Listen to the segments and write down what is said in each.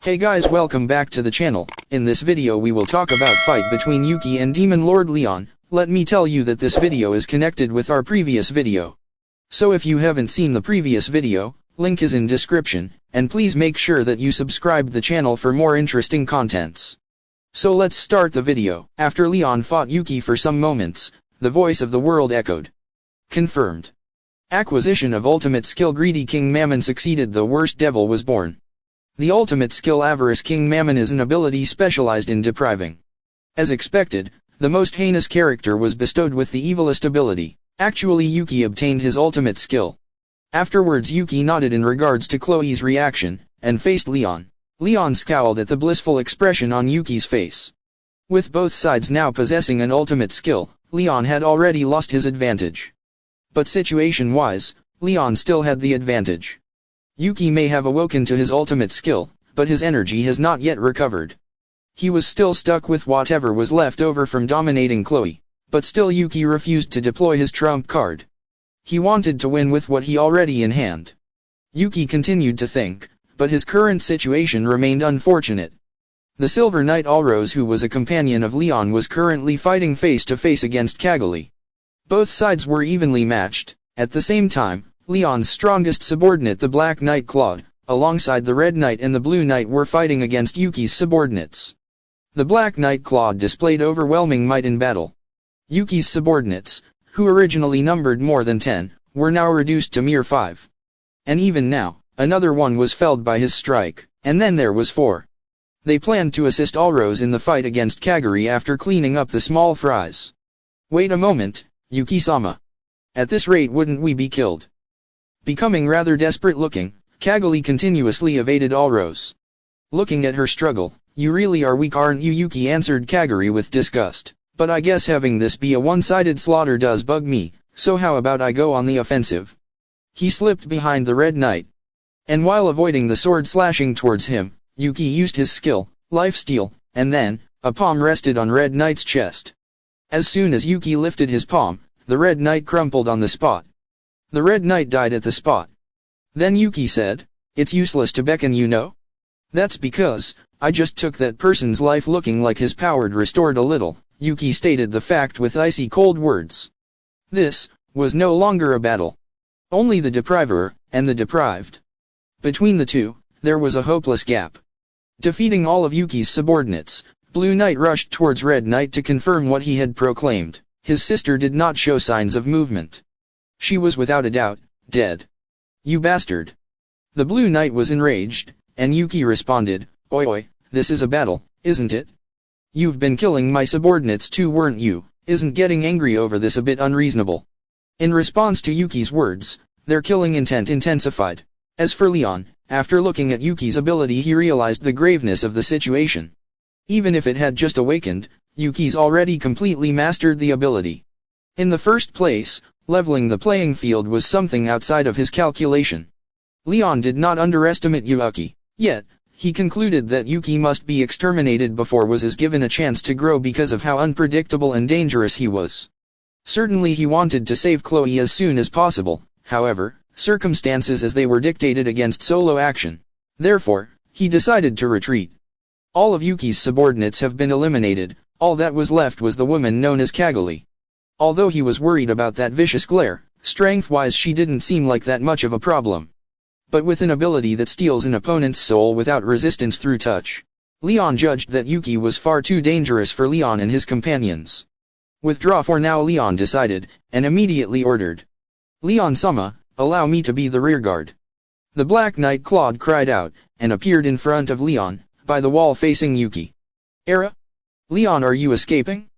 Hey guys, welcome back to the channel. In this video we will talk about fight between Yuuki and Demon Lord Leon. Let me tell you that this video is connected with our previous video. So if you haven't seen the previous video, link is in description, and please make sure that you subscribe the channel for more interesting contents. So let's start the video. After Leon fought Yuuki for some moments, the voice of the world echoed. Confirmed. Acquisition of ultimate skill greedy King Mammon succeeded. The worst devil was born. The ultimate skill avarice King Mammon is an ability specialized in depriving. As expected, the most heinous character was bestowed with the evilest ability. Actually, Yuuki obtained his ultimate skill. Afterwards, Yuuki nodded in regards to Chloe's reaction, and faced Leon. Leon scowled at the blissful expression on Yuuki's face. With both sides now possessing an ultimate skill, Leon had already lost his advantage. But situation-wise, Leon still had the advantage. Yuuki may have awoken to his ultimate skill, but his energy has not yet recovered. He was still stuck with whatever was left over from dominating Chloe, but still Yuuki refused to deploy his trump card. He wanted to win with what he already in hand. Yuuki continued to think, but his current situation remained unfortunate. The Silver Knight Alrose, who was a companion of Leon, was currently fighting face to face against Cagali. Both sides were evenly matched. At the same time, Leon's strongest subordinate, the Black Knight Claude, alongside the Red Knight and the Blue Knight, were fighting against Yuuki's subordinates. The Black Knight Claude displayed overwhelming might in battle. Yuuki's subordinates, who originally numbered more than 10, were now reduced to mere 5. And even now, another one was felled by his strike, and then there was 4. They planned to assist Alrose in the fight against Kagari after cleaning up the small fries. Wait a moment, Yuuki-sama. At this rate wouldn't we be killed? Becoming rather desperate looking, Cagali continuously evaded Alrose. Looking at her struggle, "You really are weak, aren't you?" Yuuki answered Kagari with disgust. "But I guess having this be a one-sided slaughter does bug me, so how about I go on the offensive?" He slipped behind the Red Knight. And while avoiding the sword slashing towards him, Yuuki used his skill, Lifesteal, and then, a palm rested on Red Knight's chest. As soon as Yuuki lifted his palm, the Red Knight crumpled on the spot. The Red Knight died at the spot. Then Yuuki said, "It's useless to beckon, you know? That's because I just took that person's life." Looking like his power restored a little, Yuuki stated the fact with icy cold words. This was no longer a battle. Only the depriver and the deprived. Between the two, there was a hopeless gap. Defeating all of Yuuki's subordinates, Blue Knight rushed towards Red Knight to confirm what he had proclaimed. His sister did not show signs of movement. She was without a doubt dead. "You bastard!" The Blue Knight was enraged, and Yuuki responded, Oi, this is a battle, isn't it? You've been killing my subordinates too, weren't you? Isn't getting angry over this a bit unreasonable?" In response to Yuuki's words, their killing intent intensified. As for Leon, after looking at Yuuki's ability, he realized the graveness of the situation. Even if it had just awakened, Yuuki's already completely mastered the ability. In the first place, leveling the playing field was something outside of his calculation. Leon did not underestimate Yuuki, yet, he concluded that Yuuki must be exterminated before was given a chance to grow because of how unpredictable and dangerous he was. Certainly he wanted to save Chloe as soon as possible, however, circumstances as they were dictated against solo action. Therefore, he decided to retreat. All of Yuuki's subordinates have been eliminated, all that was left was the woman known as Cagali. Although he was worried about that vicious glare, strength-wise she didn't seem like that much of a problem. But with an ability that steals an opponent's soul without resistance through touch, Leon judged that Yuuki was far too dangerous for Leon and his companions. Withdraw for now, Leon decided, and immediately ordered. "Leon-sama, allow me to be the rearguard." The Black Knight Claude cried out, and appeared in front of Leon, by the wall facing Yuuki. "Era? Leon, are you escaping?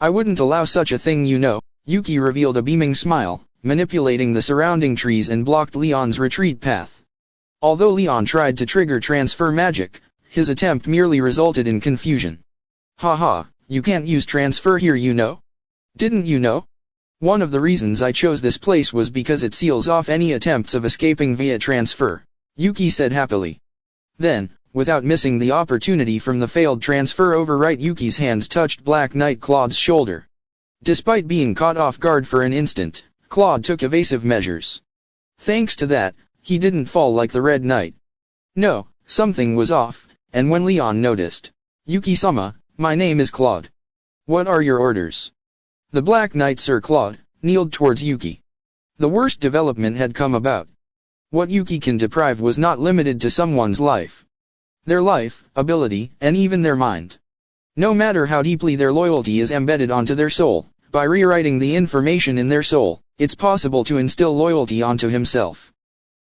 I wouldn't allow such a thing, you know." Yuuki revealed a beaming smile, manipulating the surrounding trees and blocked Leon's retreat path. Although Leon tried to trigger transfer magic, his attempt merely resulted in confusion. "Haha, you can't use transfer here, you know? Didn't you know? One of the reasons I chose this place was because it seals off any attempts of escaping via transfer," Yuuki said happily. Then, without missing the opportunity from the failed transfer overwrite, Yuuki's hands touched Black Knight Claude's shoulder. Despite being caught off guard for an instant, Claude took evasive measures. Thanks to that, he didn't fall like the Red Knight. No, something was off, and when Leon noticed, "Yuki-sama, my name is Claude. What are your orders?" The Black Knight Sir Claude kneeled towards Yuki. The worst development had come about. What Yuki can deprive was not limited to someone's life. Their life, ability, and even their mind. No matter how deeply their loyalty is embedded onto their soul, by rewriting the information in their soul, it's possible to instill loyalty onto himself.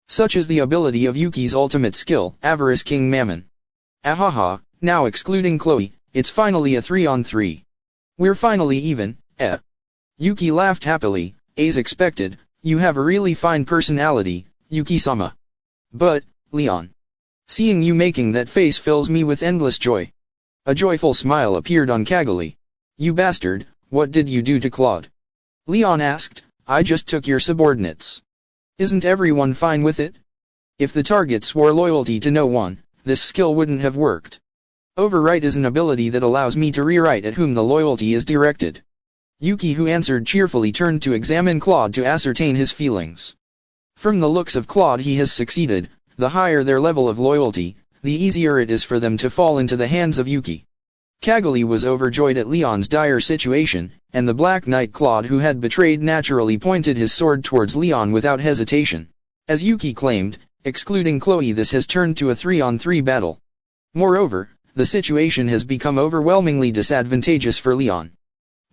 Such is the ability of Yuki's ultimate skill, Avarice King Mammon. Ahaha, now excluding Chloe, it's finally a 3-on-3. We're finally even, eh? Yuki laughed happily, as expected. You have a really fine personality, Yuki-sama. But, Leon. Seeing you making that face fills me with endless joy. A joyful smile appeared on Kaguli. You bastard, what did you do to Claude? Leon asked. I just took your subordinates. Isn't everyone fine with it? If the target swore loyalty to no one, this skill wouldn't have worked. Overwrite is an ability that allows me to rewrite at whom the loyalty is directed. Yuki, who answered cheerfully, turned to examine Claude to ascertain his feelings. From the looks of Claude, he has succeeded. The higher their level of loyalty, the easier it is for them to fall into the hands of Yuki. Kaguli was overjoyed at Leon's dire situation, and the Black Knight Claude, who had betrayed, naturally pointed his sword towards Leon without hesitation. As Yuki claimed, excluding Chloe, this has turned to a 3-on-3 battle. Moreover, the situation has become overwhelmingly disadvantageous for Leon.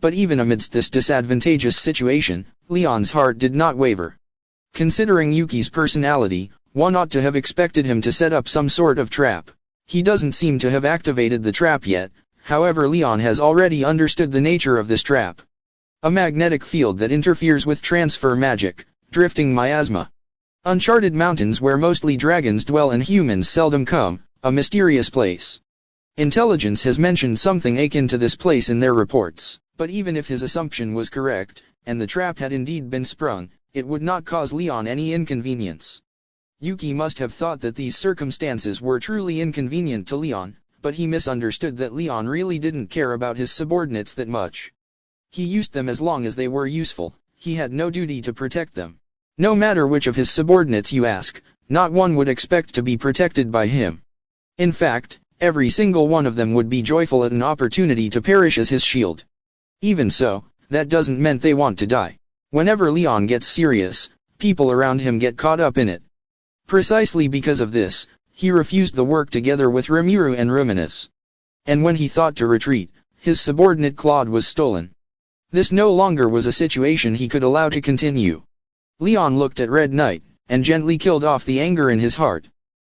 But even amidst this disadvantageous situation, Leon's heart did not waver. Considering Yuki's personality, one ought to have expected him to set up some sort of trap. He doesn't seem to have activated the trap yet, however Leon has already understood the nature of this trap. A magnetic field that interferes with transfer magic, drifting miasma. Uncharted mountains where mostly dragons dwell and humans seldom come, a mysterious place. Intelligence has mentioned something akin to this place in their reports. But even if his assumption was correct, and the trap had indeed been sprung, it would not cause Leon any inconvenience. Yuki must have thought that these circumstances were truly inconvenient to Leon, but he misunderstood that Leon really didn't care about his subordinates that much. He used them as long as they were useful. He had no duty to protect them. No matter which of his subordinates you ask, not one would expect to be protected by him. In fact, every single one of them would be joyful at an opportunity to perish as his shield. Even so, that doesn't mean they want to die. Whenever Leon gets serious, people around him get caught up in it. Precisely because of this, he refused the work together with Rimuru and Ruminus. And when he thought to retreat, his subordinate Claude was stolen. This no longer was a situation he could allow to continue. Leon looked at Red Knight, and gently killed off the anger in his heart.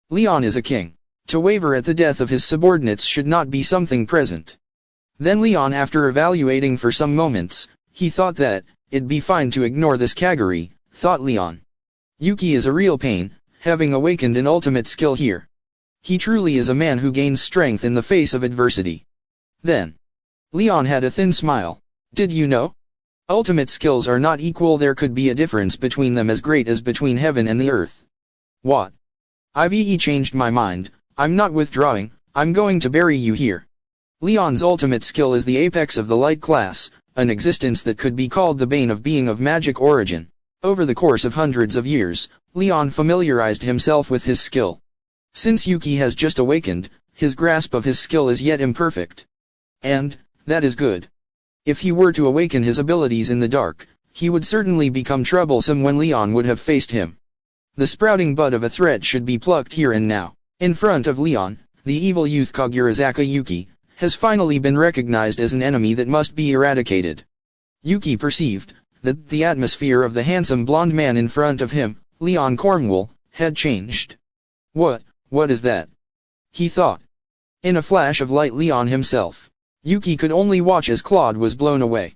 Leon is a king. To waver at the death of his subordinates should not be something present. Then Leon, after evaluating for some moments, he thought that, it'd be fine to ignore this Kaguri, thought Leon. Yuki is a real pain, having awakened an ultimate skill here. He truly is a man who gains strength in the face of adversity. Then, Leon had a thin smile. Did you know? Ultimate skills are not equal, there could be a difference between them as great as between heaven and the earth. What? I've changed my mind, I'm not withdrawing, I'm going to bury you here. Leon's ultimate skill is the apex of the light class, an existence that could be called the bane of being of magic origin. Over the course of hundreds of years, Leon familiarized himself with his skill. Since Yuki has just awakened, his grasp of his skill is yet imperfect. And, that is good. If he were to awaken his abilities in the dark, he would certainly become troublesome when Leon would have faced him. The sprouting bud of a threat should be plucked here and now. In front of Leon, the evil youth Kagurazaka Yuki has finally been recognized as an enemy that must be eradicated. Yuki perceived that the atmosphere of the handsome blonde man in front of him, Leon Cornwall, had changed. What is that? He thought. In a flash of light, Leon himself. Yuki could only watch as Claude was blown away.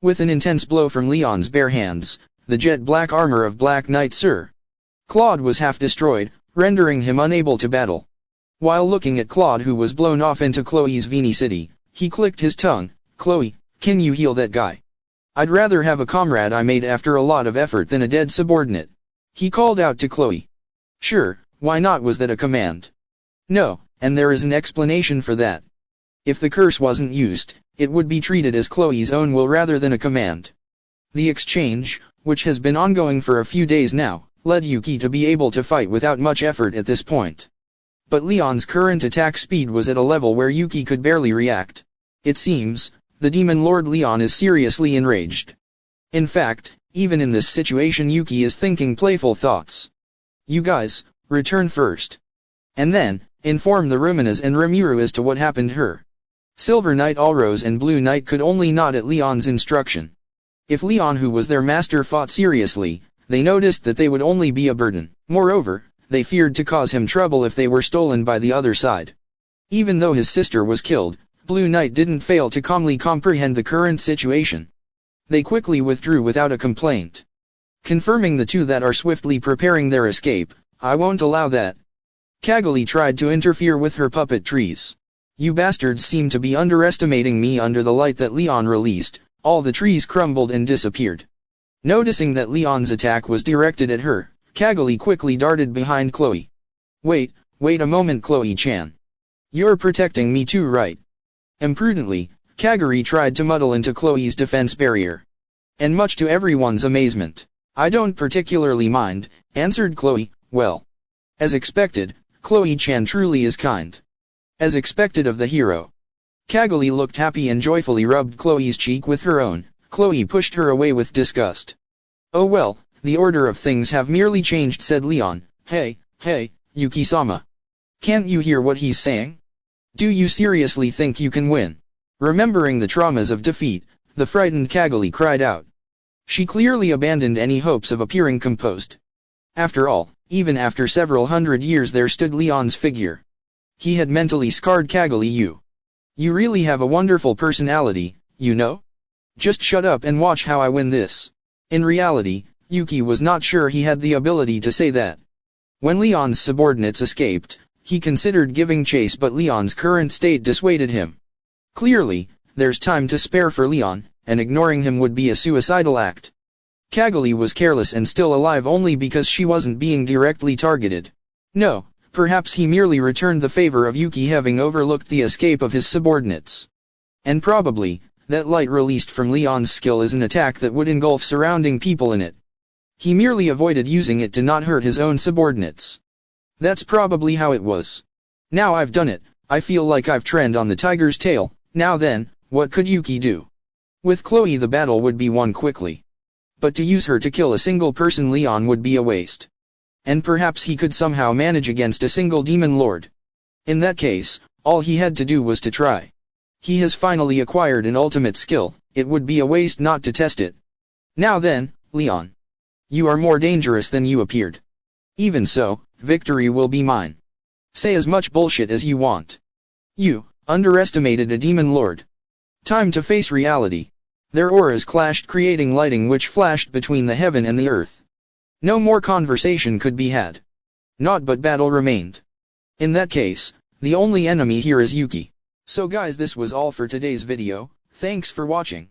With an intense blow from Leon's bare hands, the jet black armor of Black Knight Sir Claude was half destroyed, rendering him unable to battle. While looking at Claude, who was blown off into Chloe's Vini city, he clicked his tongue. Chloe, can you heal that guy? I'd rather have a comrade I made after a lot of effort than a dead subordinate. He called out to Chloe. Sure, why not? Was that a command? No, and there is an explanation for that. If the curse wasn't used, it would be treated as Chloe's own will rather than a command. The exchange, which has been ongoing for a few days now, led Yuki to be able to fight without much effort at this point. But Leon's current attack speed was at a level where Yuuki could barely react. It seems, the Demon Lord Leon is seriously enraged. In fact, even in this situation Yuuki is thinking playful thoughts. You guys, return first. And then, inform the Ruminas and Rimuru as to what happened to her. Silver Knight Allrose and Blue Knight could only nod at Leon's instruction. If Leon, who was their master, fought seriously, they noticed that they would only be a burden. Moreover, they feared to cause him trouble if they were stolen by the other side. Even though his sister was killed, Blue Knight didn't fail to calmly comprehend the current situation. They quickly withdrew without a complaint. Confirming the two that are swiftly preparing their escape, I won't allow that. Cagali tried to interfere with her puppet trees. You bastards seem to be underestimating me. Under the light that Leon released, all the trees crumbled and disappeared. Noticing that Leon's attack was directed at her, Cagali quickly darted behind Chloe. Wait a moment, Chloe-chan. You're protecting me too, right? Imprudently, Kagari tried to muddle into Chloe's defense barrier. And much to everyone's amazement, I don't particularly mind, answered Chloe. Well, as expected, Chloe-chan truly is kind. As expected of the hero. Cagali looked happy and joyfully rubbed Chloe's cheek with her own. Chloe pushed her away with disgust. Oh well, the order of things have merely changed, said Leon. Hey, Yuuki-sama. Can't you hear what he's saying? Do you seriously think you can win? Remembering the traumas of defeat, the frightened Cagali cried out. She clearly abandoned any hopes of appearing composed. After all, even after several hundred years there stood Leon's figure. He had mentally scarred Cagali. You really have a wonderful personality, you know? Just shut up and watch how I win this. In reality, Yuuki was not sure he had the ability to say that. When Leon's subordinates escaped, he considered giving chase, but Leon's current state dissuaded him. Clearly, there's time to spare for Leon, and ignoring him would be a suicidal act. Cagali was careless and still alive only because she wasn't being directly targeted. No, perhaps he merely returned the favor of Yuuki having overlooked the escape of his subordinates. And probably, that light released from Leon's skill is an attack that would engulf surrounding people in it. He merely avoided using it to not hurt his own subordinates. That's probably how it was. Now I've done it, I feel like I've tread on the tiger's tail. Now then, what could Yuuki do? With Chloe the battle would be won quickly. But to use her to kill a single person Leon would be a waste. And perhaps he could somehow manage against a single demon lord. In that case, all he had to do was to try. He has finally acquired an ultimate skill, it would be a waste not to test it. Now then, Leon. You are more dangerous than you appeared. Even so, victory will be mine. Say as much bullshit as you want. You underestimated a demon lord. Time to face reality. Their auras clashed, creating lighting which flashed between the heaven and the earth. No more conversation could be had. Naught but battle remained. In that case, the only enemy here is Yuuki. So guys, this was all for today's video. Thanks for watching.